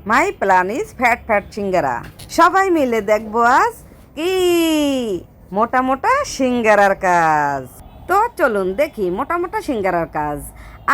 My plan is fat fat singara. সবাই মিলে দেখবো আজ কি মোটা মোটা সিঙ্গারার কাজ। তো চলুন দেখি মোটা মোটা সিঙ্গারার কাজ।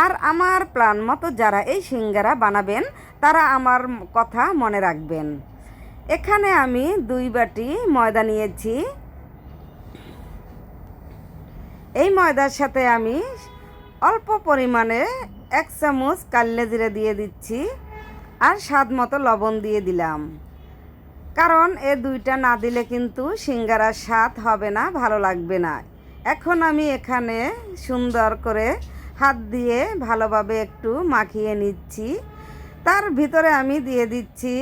আর আমার প্ল্যান মতো যারা এই সিঙ্গারা বানাবেন তারা আমার কথা মনে রাখবেন। এখানে আমি 2 বাটি ময়দা নিয়েছি। এই ময়দার সাথে আমি অল্প পরিমাণে 1 চামচ কালো জিরে দিয়ে দিচ্ছি, আর স্বাদ মতো লবণ দিয়ে দিলাম। কারণ এ দুইটা না দিলে কিন্তু সিঙ্গারার স্বাদ হবে না, ভালো লাগবে না। এখন আমি এখানে সুন্দর করে হাত দিয়ে ভালোভাবে একটু মাখিয়ে নিচ্ছি। তার ভিতরে আমি দিয়ে দিচ্ছি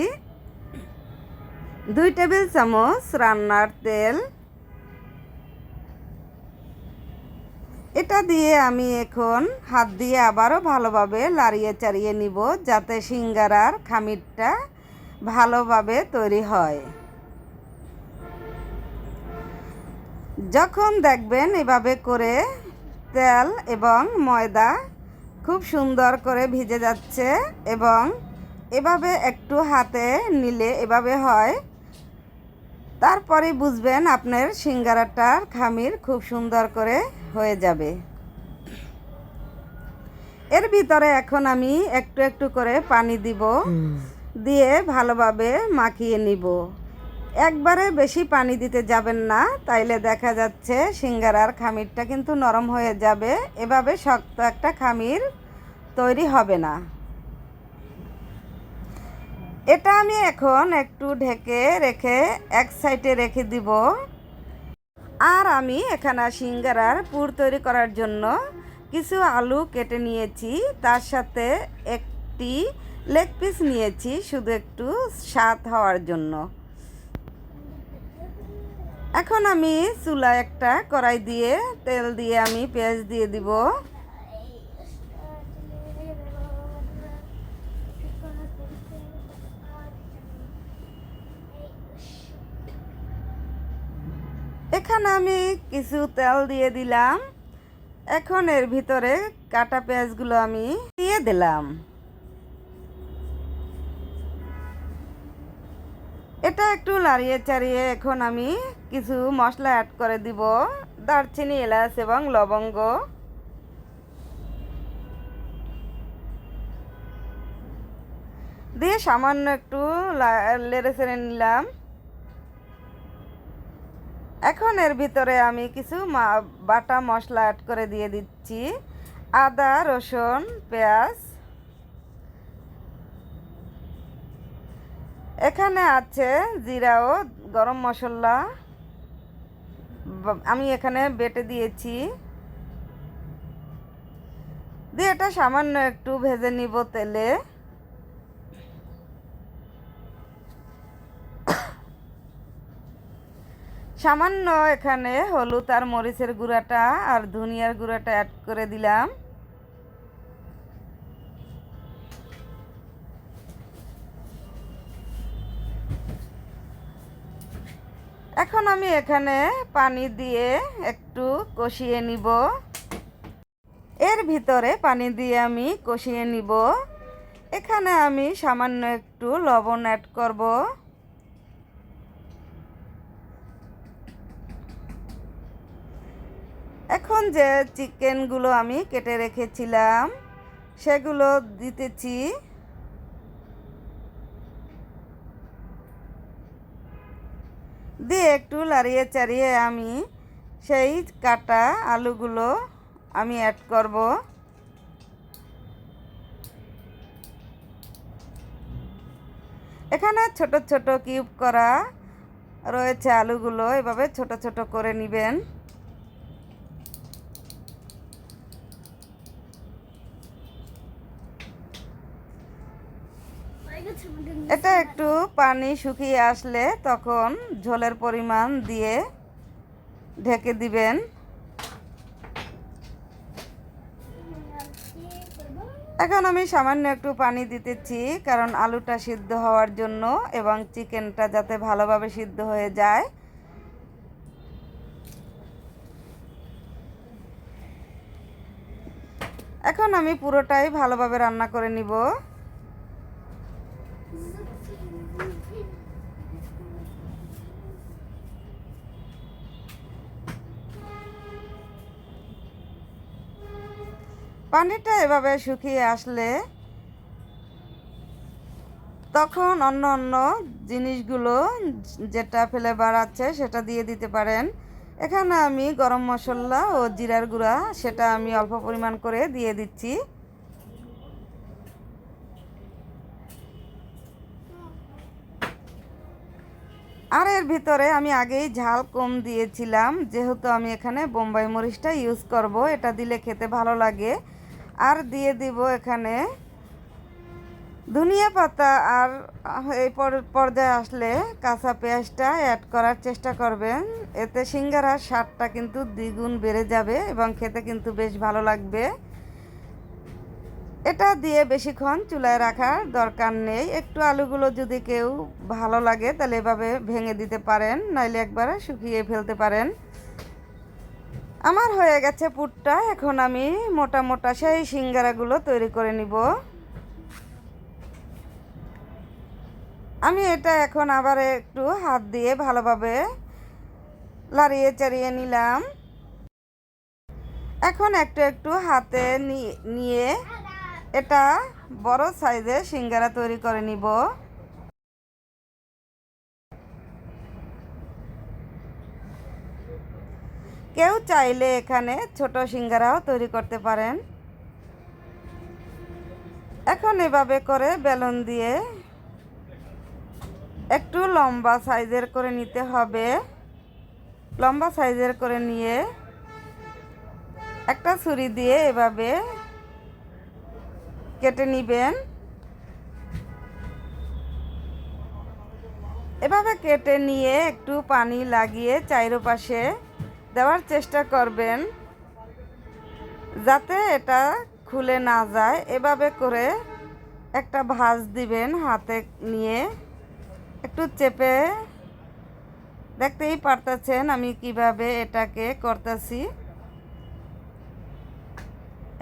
2 টেবিল চামচ রান্নার তেল। এটা দিয়ে আমি এখন হাত দিয়ে আবারও ভালোভাবে লাড়িয়ে চাড়িয়ে নিব, যাতে সিঙ্গারার খামিরটা ভালোভাবে তৈরি হয়। যখন দেখবেন এভাবে করে তেল এবং ময়দা খুব সুন্দর করে ভিজে যাচ্ছে এবং এভাবে একটু হাতে নিলে এভাবে হয়, তারপরে বুঝবেন আপনার সিঙ্গারাটার খামির খুব সুন্দর করে হয়ে যাবে। এর ভিতরে এখন আমি একটু একটু করে পানি দিব, দিয়ে ভালোভাবে মাখিয়ে নিব। একবারে বেশি পানি দিতে যাবেন না, তাইলে দেখা যাচ্ছে সিঙ্গারার খামিরটা কিন্তু নরম হয়ে যাবে, এভাবে শক্ত একটা খামির তৈরি হবে না। এটা আমি এখন একটু ঢেকে রেখে এক সাইডে রেখে দিব। আর আমি এখানে সিঙ্গারার পুর তৈরি করার জন্য কিছু আলু কেটে নিয়েছি, তার সাথে একটি লেগ পিস নিয়েছি শুধু একটু স্বাদ হওয়ার জন্য। এখন আমি চুলায় একটা কড়াই দিয়ে তেল দিয়ে আমি পেঁয়াজ দিয়ে দিব। এখানে আমি কিছু তেল দিয়ে দিলাম। এখন এর ভিতরে কাটা পেঁয়াজগুলো আমি দিয়ে দিলাম। এটা একটু লাড়িয়ে চাড়িয়ে এখন আমি কিছু মশলা অ্যাড করে দিব, দারচিনি, এলাচ এবং লবঙ্গ। দিয়ে সামান্য একটু নেড়ে চেড়ে নিলাম। এখন এর ভিতরে আমি কিছু বাটা মশলা অ্যাড করে দিয়ে দিচ্ছি, আদা, রসুন, পেঁয়াজ। এখানে আছে জিরা ও গরম মশলা, আমি এখানে বেটে দিয়েছি। দিয়ে এটা সামান্য একটু ভেজে নিব তেলে। সামান্য এখানে হলুদ আর মরিচের গুঁড়াটা আর ধনিয়ার গুঁড়াটা অ্যাড করে দিলাম। এখন আমি এখানে পানি দিয়ে একটু কষিয়ে নিব। এর ভিতরে পানি দিয়ে আমি কষিয়ে নিব। এখানে আমি সামান্য একটু লবণ অ্যাড করব। এখন যে চিকেনগুলো আমি কেটে রেখেছিলাম সেগুলো দিতেছি। দিয়ে একটু লাড়িয়ে চাড়িয়ে আমি সেই কাটা আলুগুলো আমি অ্যাড করব। এখানে ছোট ছোট কিউব করা রয়েছে আলুগুলো, এভাবে ছোট ছোট করে নেবেন। এটা একটু পানি শুকিয়ে আসলে তখন ঝোলের পরিমাণ দিয়ে ঢেকে দিবেন। এখন আমি সামান্য একটু পানি দিতেছি, কারণ আলুটা সিদ্ধ হওয়ার জন্য এবং চিকেনটা যাতে ভালোভাবে সিদ্ধ হয়ে যায়। এখন আমি পুরোটাই ভালোভাবে রান্না করে নিব। পানিটা এভাবে শুকিয়ে আসলে তখন অন্য অন্য জিনিসগুলো যেটা ফ্লেভার আছে সেটা দিয়ে দিতে পারেন। এখানে আমি গরম মশলা ও জিরার গুঁড়া সেটা আমি অল্প পরিমাণ করে দিয়ে দিচ্ছি। আর এর ভিতরে আমি আগেই ঝাল কম দিয়েছিলাম, যেহেতু আমি এখানে বোম্বাই মরিচটা ইউজ করব, এটা দিলে খেতে ভালো লাগে। আর দিয়ে দিব এখানে ধনিয়া পাতা। আর এই পর্যায়ে আসলে কাঁচা পেঁয়াজটা অ্যাড করার চেষ্টা করবেন, এতে সিঙ্গারার স্বাদটা কিন্তু দ্বিগুণ বেড়ে যাবে এবং খেতে কিন্তু বেশ ভালো লাগবে। এটা দিয়ে বেশিক্ষণ চুলায় রাখার দরকার নেই। একটু আলুগুলো যদি কেউ ভালো লাগে তাহলে এভাবে ভেঙে দিতে পারেন, নাইলে একবারে শুকিয়ে ফেলতে পারেন। আমার হয়ে গেছে পুরটা, এখন আমি মোটা মোটা সেই সিঙ্গারাগুলো তৈরি করে নিব। আমি এটা এখন আবার একটু হাত দিয়ে ভালোভাবে লাড়িয়ে চাড়িয়ে নিলাম। এখন একটু একটু হাতে নিয়ে এটা বড় সাইজের সিঙ্গারা তৈরি করে নিব। কেউ চাইলে এখানে ছোট সিঙ্গারাও তৈরি করতে পারেন। এখন এভাবে করে বেলুন দিয়ে একটু লম্বা সাইজের করে নিতে হবে। লম্বা সাইজের করে নিয়ে একটা ছুরি দিয়ে এভাবে কেটে নেবেন। এভাবে কেটে নিয়ে একটু পানি লাগিয়ে চারপাশে দেওয়ার চেষ্টা করবেন যাতে এটা খুলে না যায়। এভাবে করে একটা ভাঁজ দিবেন হাতে নিয়ে, একটু চেপে। দেখতেই পারতেছেন আমি কিভাবে এটাকে করতেছি।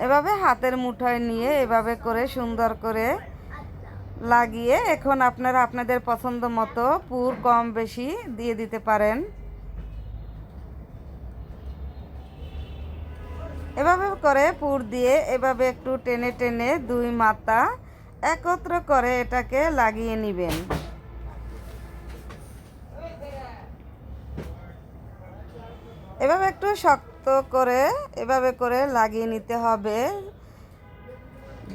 এভাবে হাতের মুঠোয় নিয়ে এভাবে করে সুন্দর করে লাগিয়ে এখন আপনারা আপনাদের পছন্দ মতো পুর কম বেশি দিয়ে দিতে পারেন। এভাবে করে পুর দিয়ে এভাবে একটু টেনে টেনে দুই মাথা একত্র করে এটাকে লাগিয়ে নেবেন। এভাবে একটু শক্ত করে এভাবে করে লাগিয়ে নিতে হবে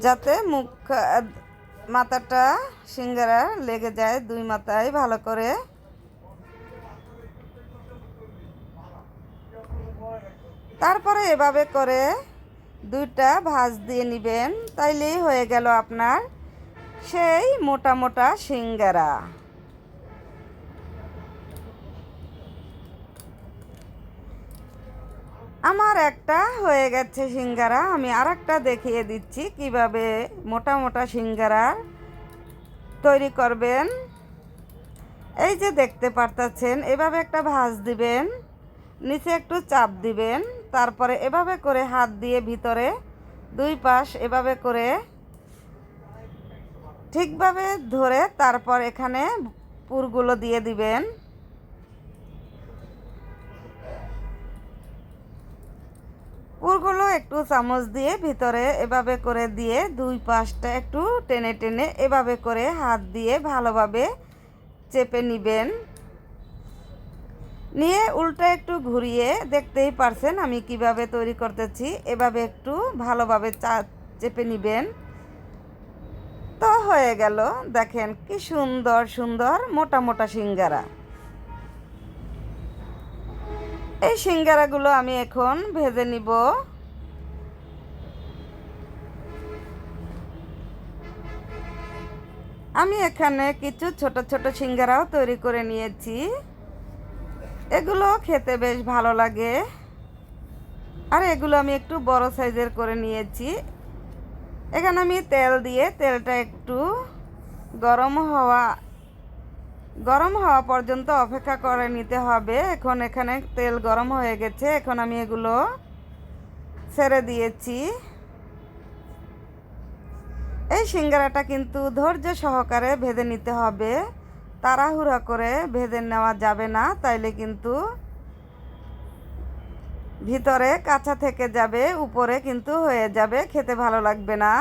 যাতে মাথাটা সিঙ্গারা লেগে যায় দুই মাথায় ভালো করে। তারপরে এভাবে করে দুইটা ভাঁজ দিয়ে নেবেন, তাইলেই হয়ে গেল আপনার সেই মোটা মোটা সিঙ্গারা। আমার একটা হয়ে গেছে সিঙ্গারা, আমি আরেকটা দেখিয়ে দিচ্ছি কিভাবে মোটা মোটা সিঙ্গারা তৈরি করবেন। এই যে দেখতে পারতেছেন, এভাবে একটা ভাঁজ দিবেন, নিচে একটু চাপ দিবেন, তারপরে এভাবে করে হাত দিয়ে ভিতরে দুই পাশ এভাবে করে ঠিকভাবে ধরে তারপর এখানে পুরগুলো দিয়ে দিবেন। পুরগুলো একটু চামচ দিয়ে ভিতরে এভাবে করে দিয়ে দুই পাশটা একটু টেনে টেনে এভাবে করে হাত দিয়ে ভালোভাবে চেপে নেবেন। নিয়ে উল্টা একটু ঘুরিয়ে দেখতেই পারছেন আমি কিভাবে তৈরি করতেছি। এভাবে একটু ভালোভাবে চেপে নেবেন। তো হয়ে গেল, দেখেন কি সুন্দর সুন্দর মোটা মোটা সিঙ্গারা। এই সিঙ্গারাগুলো আমি এখন ভেজে নিব। আমি এখানে কিছু ছোট ছোট সিঙ্গারাও তৈরি করে নিয়েছি, এগুলো খেতে বেশ ভালো লাগে। আর এগুলো আমি একটু বড় সাইজের করে নিয়েছি। এখানে আমি তেল দিয়ে তেলটা একটু গরম হওয়া পর্যন্ত অপেক্ষা করে নিতে হবে। এখন এখানে তেল গরম হয়ে গেছে, এখন আমি এগুলো ছেড়ে দিয়েছি। এই সিঙ্গারাটা কিন্তু ধৈর্য সহকারে ভেজে নিতে হবে, তাড়াহুড়া করে ভেজে নেওয়া যাবে না, তাইলে কিন্তু ভিতরে কাঁচা থেকে যাবে, উপরে কিন্তু হয়ে যাবে, খেতে ভালো লাগবে না।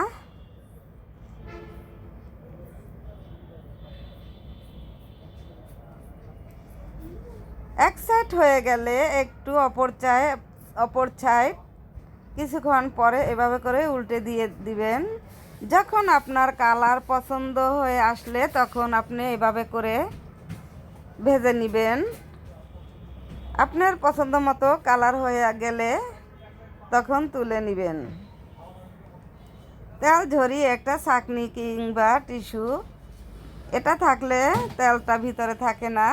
এক সাইড হয়ে গেলে একটু অপর সাইড কিছুক্ষণ পরে এভাবে করে উল্টে দিয়ে দিবেন। যখন আপনার কালার পছন্দ হয়ে আসলে তখন আপনি এভাবে করে ভেজে নেবেন। আপনার পছন্দ মতো কালার হয়ে গেলে তখন তুলে নেবেন। তেল ঝরিয়ে একটা ছাঁকনি কিংবা টিস্যু এটা থাকলে তেলটা ভিতরে থাকে না।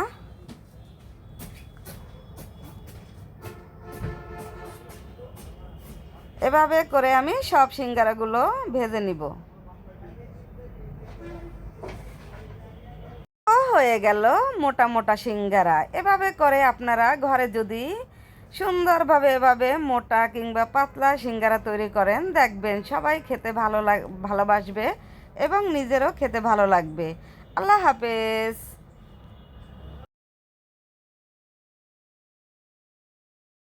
এভাবে করে আমি সব সিঙ্গারাগুলো ভেজে নিব। হয়ে গেল মোটা মোটা সিঙ্গারা। এভাবে করে আপনারা ঘরে যদি সুন্দরভাবে এভাবে মোটা কিংবা পাতলা সিঙ্গারা তৈরি করেন, দেখবেন সবাই খেতে ভালোবাসবে এবং নিজেরও খেতে ভালো লাগবে। আল্লাহ হাফেজ।